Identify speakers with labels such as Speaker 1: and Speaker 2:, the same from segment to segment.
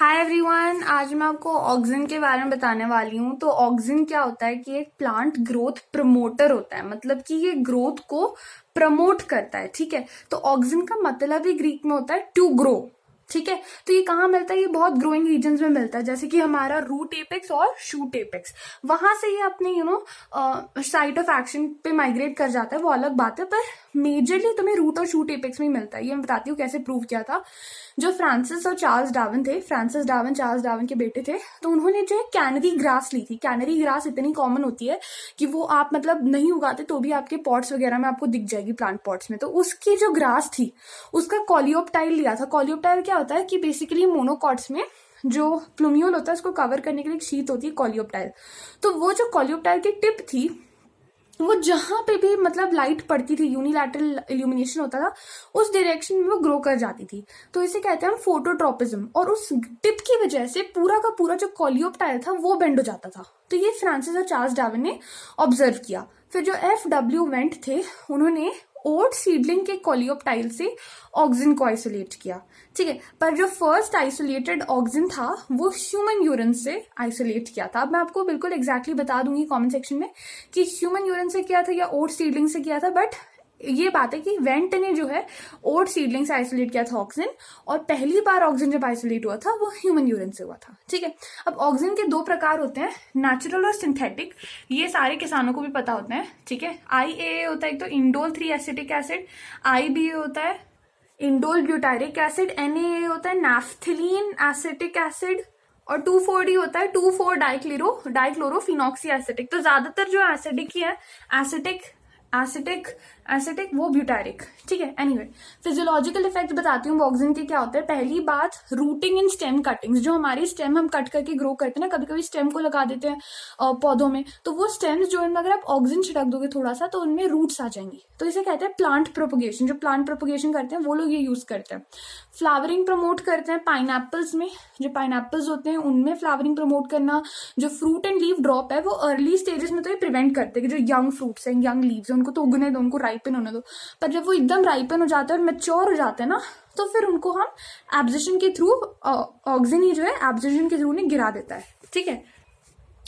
Speaker 1: Hi everyone, आज मैं आपको ऑक्सिन के बारे में बताने वाली हूँ। तो ऑक्सिन क्या होता है कि एक प्लांट ग्रोथ प्रमोटर होता है, मतलब कि ये ग्रोथ को प्रमोट करता है। ठीक है, तो ऑक्सिन का मतलब ही ग्रीक में होता है टू ग्रो। ठीक है, तो ये कहाँ मिलता है? ये बहुत ग्रोइंग रीजन्स में मिलता है, जैसे कि हमारा रूट एपेक्स और शूट एपेक्स। वहां से ये अपने साइट ऑफ एक्शन पे माइग्रेट कर जाता है, वो अलग बात है, पर मेजरली तुम्हें रूट और शूट एपेक्स में ही मिलता है। ये मैं बताती हूँ कैसे प्रूव किया था। जो फ्रांसिस और चार्ल्स डार्विन थे, फ्रांसिस डार्विन चार्ल्स डार्विन के बेटे थे, तो उन्होंने जो है कैनरी ग्रास ली थी। कैनरी ग्रास इतनी कॉमन होती है कि वो आप मतलब नहीं उगाते तो भी आपके पॉट्स वगैरह में आपको दिख जाएगी, प्लांट पॉट्स में। तो उसकी जो ग्रास थी उसका कॉलियोप्टाइल लिया था। कॉलियोप्टाइल क्या होता है कि बेसिकली मोनोकॉट्स में जो प्लूमियोल होता है उसको कवर करने के लिए एक शीट होती है कॉलियोप्टाइल। तो वो जो कॉलियोप्टाइल की टिप थी, वो जहां पे भी मतलब लाइट पड़ती थी, यूनिलैटरल इल्यूमिनेशन होता था, उस डायरेक्शन में वो ग्रो कर जाती थी। तो इसे कहते हैं हम फोटोट्रोपिज्म। और उस टिप की वजह से पूरा का पूरा जो कॉलियोप्टाइल था वो बेंड हो जाता था। तो ये फ्रांसिस और चार्ल्स डार्विन ने ऑब्जर्व किया। फिर जो FW वेंट थे, उन्होंने ओट सीडलिंग के कॉलियोप्टाइल से ऑक्सिन को आइसोलेट किया। ठीक है, पर जो फर्स्ट आइसोलेटेड ऑक्सिन था वो ह्यूमन यूरिन से आइसोलेट किया था। अब मैं आपको बिल्कुल एग्जैक्टली बता दूंगी कमेंट सेक्शन में कि ह्यूमन यूरिन से किया था या ओट सीडलिंग से किया था, बट ये बात है कि वेंट ने जो है ओट सीडलिंग से आइसोलेट किया था ऑक्सिन, और पहली बार ऑक्सिन जब आइसोलेट हुआ था वो ह्यूमन यूरिन से हुआ था। ठीक है, अब ऑक्सिन के दो प्रकार होते हैं, नेचुरल और सिंथेटिक। ये सारे किसानों को भी पता होते हैं। ठीक है, IAA होता है एक तो इंडोल 3 एसिटिक एसिड, IBA होता है इंडोल ब्यूटारिक एसिड, NaA होता है नैफ्थलीन एसिटिक एसिड, और 2,4-D होता है 2,4 डाइक्लोरोफिनॉक्सी एसिटिक। तो ज्यादातर जो एसिडिक ही है, एसिटिक वो ब्यूटारिक। ठीक है, एनीवे फिजियोलॉजिकल इफेक्ट बताती हूँ ऑक्सिन के क्या होते हैं। पहली बात, रूटिंग इन स्टेम कटिंग्स। जो हमारी स्टेम हम कट करके ग्रो करते हैं ना, कभी कभी स्टेम को लगा देते हैं पौधों में, तो वो स्टेम्स जो इनमें अगर आप ऑक्सिन छिड़क दोगे थोड़ा सा तो उनमें रूट्स आ जाएंगी। तो इसे कहते हैं प्लांट प्रोपोगेशन। जो प्लांट प्रोपोगेशन करते हैं वो लोग ये यूज करते हैं। फ्लावरिंग प्रमोट करते हैं पाइनएप्पल्स में, जो पाइनएप्पल्स होते हैं उनमें फ्लावरिंग प्रमोट करना। जो फ्रूट एंड लीफ ड्रॉप है वो अर्ली स्टेजेस में तो ये प्रिवेंट करते हैं कि जो यंग फ्रूट्स हैं, यंग लीव्स हैं, उनको तो उगने दो, उनको राइपन होने दो। पर जब वो एकदम राइपन हो जाते हैं और मेच्योर हो जाते हैं ना, तो फिर उनको हम एब्जॉर्प्शन के थ्रू, ऑक्सिन ही जो है एब्जॉर्प्शन के थ्रू गिरा देता है। ठीक है,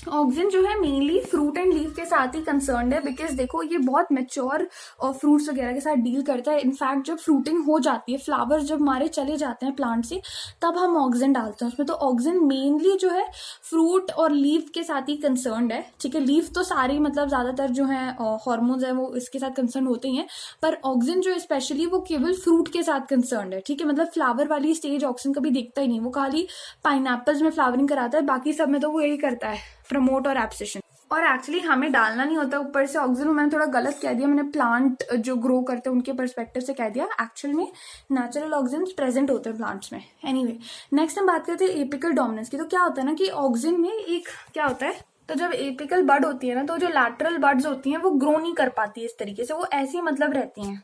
Speaker 1: ऑक्सिन जो है मेनली फ्रूट एंड लीफ के साथ ही कंसर्न है, बिकॉज देखो ये बहुत मेच्योर फ्रूट्स वगैरह के साथ डील करता है। इनफैक्ट जब फ्रूटिंग हो जाती है, फ्लावर्स जब हमारे चले जाते हैं प्लांट से, तब हम ऑक्सिन डालते हैं उसमें। तो ऑक्सिन मेनली जो है फ्रूट और लीफ के साथ ही कंसर्न है। ठीक है, लीफ तो सारी मतलब ज्यादातर जो है हॉर्मोन्स है वो इसके साथ कंसर्न होते ही हैं, पर ऑक्सिन जो स्पेशली वो केवल फ्रूट के साथ कंसर्न है। ठीक है, मतलब फ्लावर वाली स्टेज ऑक्सिन कभी देखता ही नहीं, वो खाली पाइनएप्पल्स में फ्लावरिंग कराता है, बाकी सब में तो वो यही करता है, प्रमोट और एब्सेशन। और एक्चुअली हमें डालना नहीं होता ऊपर से ऑक्सिन। मैंने थोड़ा गलत कह दिया, मैंने प्लांट जो ग्रो करते हैं उनके पर्सपेक्टिव से कह दिया। एक्चुअल में नेचुरल ऑक्सिन प्रेजेंट होते हैं प्लांट्स में। एनीवे, नेक्स्ट हम बात करते हैं एपिकल डोमिनेंस की। तो क्या होता है ना कि ऑक्सिन में एक क्या होता है, तो जब एपिकल बड होती है ना, तो जो लैटरल बड्स होती हैं वो ग्रो नहीं कर पाती है इस तरीके से, वो ऐसी मतलब रहती हैं।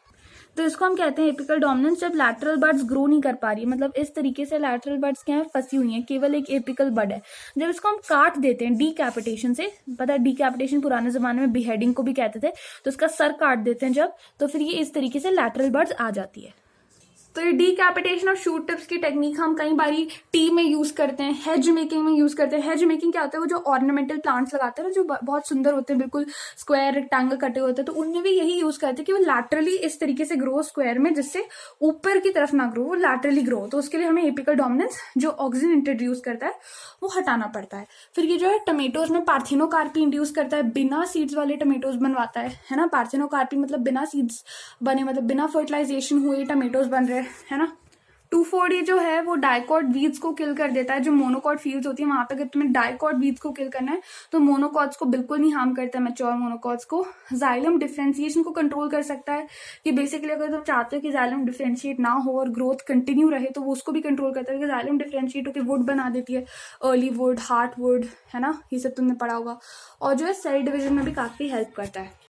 Speaker 1: तो इसको हम कहते हैं एपिकल डोमिनेंस। जब लैटरल बड्स ग्रो नहीं कर पा रही है, मतलब इस तरीके से लैटरल बड्स क्या है, फंसी हुई हैं, केवल एक एपिकल बड है। जब इसको हम काट देते हैं डीकैपिटेशन से, पता है डीकैपिटेशन पुराने जमाने में बिहेडिंग को भी कहते थे, तो इसका सर काट देते हैं जब, तो फिर ये इस तरीके से लैटरल बड्स आ जाती है। तो ये डीकैपिटेशन और शूट टिप्स की टेक्निक हम कई बारी टी में यूज करते हैं, हेज मेकिंग में यूज करते हैं। हेज मेकिंग क्या होता है, वो जो ऑर्नामेंटल प्लांट्स लगाते हैं ना, जो बहुत सुंदर होते हैं, बिल्कुल स्क्वायर रेक्टेंगल कटे होते हैं, तो उनमें भी यही यूज करते हैं कि वो लैटरली इस तरीके से ग्रो स्क्वायर में, जिससे ऊपर की तरफ ना ग्रो, वो लैटरली ग्रो। तो उसके लिए हमें एपिकल डोमिनेंस जो ऑक्सिन इंट्रोड्यूस करता है वो हटाना पड़ता है। फिर ये जो है टमेटोज में पार्थिनोकार्पी इंड्यूस करता है, बिना सीड्स वाले टमेटोज बनवाता है ना। पार्थिनोकार्पी मतलब बिना सीड्स बने, मतलब बिना फर्टिलाइजेशन हुए टमेटोज बन रहे हैं, है ना। 2,4-D जो है वो डाइकॉट वीड्स को किल कर देता है। जो मोनोकॉट फील्ड्स होती है वहां पे अगर तुम्हें डाइकॉट वीड्स को किल करना है तो मोनोकॉट्स को बिल्कुल नहीं हार्म करता है, मैच्योर मोनोकॉट्स को। जाइलम डिफरेंशिएशन को कंट्रोल कर सकता है, कि बेसिकली अगर तुम चाहते हो कि जाइलम डिफरेंशिएट ना हो और ग्रोथ कंटिन्यू रहे, तो वो उसको भी कंट्रोल करता है। जाइलम डिफरेंशिएट होकर वुड बना देती है, अर्ली वुड, हार्ट वुड, है ना, ये सब तुमने पढ़ा होगा। और जो है सेल डिविजन में भी काफी हेल्प करता है।